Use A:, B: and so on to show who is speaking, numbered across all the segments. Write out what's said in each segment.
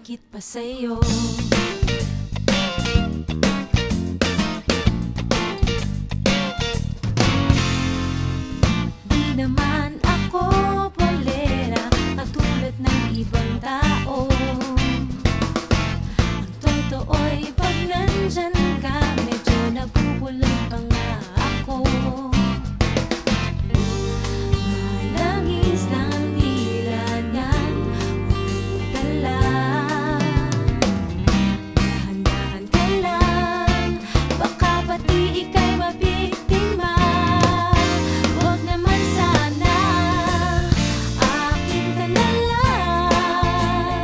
A: hihigit pa sa'yo. Di naman ako bolera katulad ng ibang tao. Ang totoo'y pag nandyan ka, medyo nabubulol pa nga ako. Malangis ng dilangan, huwag dala. Dahan-dahan ka lang, baka pati ika'y mabiktima. Huwag naman sana, akin ka na lang.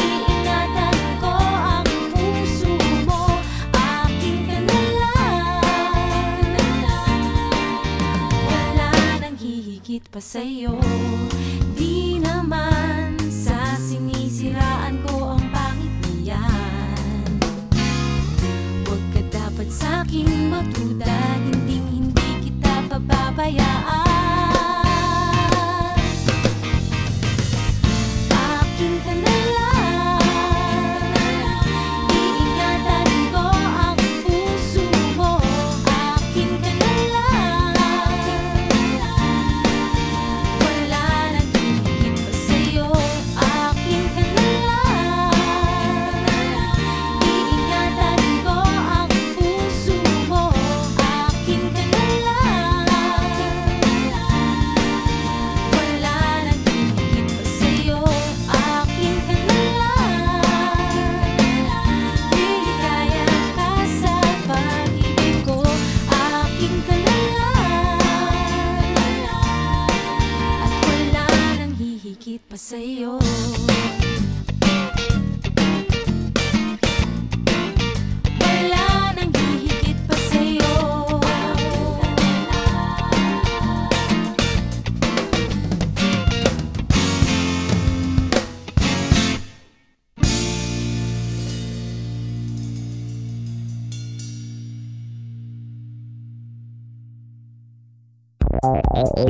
A: Iingatan ko ang puso mo, akin ka na lang. Wala nang hihigit pa sa'yo. Di naman sa sinisiraan ko ang pangit niyan. Huwag ka dapat sa'king magduda, hindi kita pababayaan. Akin ka na lang, iingatan ko ang puso mo, akin ka na lang. Wala nang hihigit pa sa'yo, akin ka na lang. Iingatan ko ang puso mo, akin ka na lang. Wala nang hihigit pa sa'yo, akin ka na lang. Ligaya ka sa pag-ibig ko, akin ka na lang. At wala nang hihigit pa sa'yo. Wala nang hihigit pa sa'yo.
B: Oh,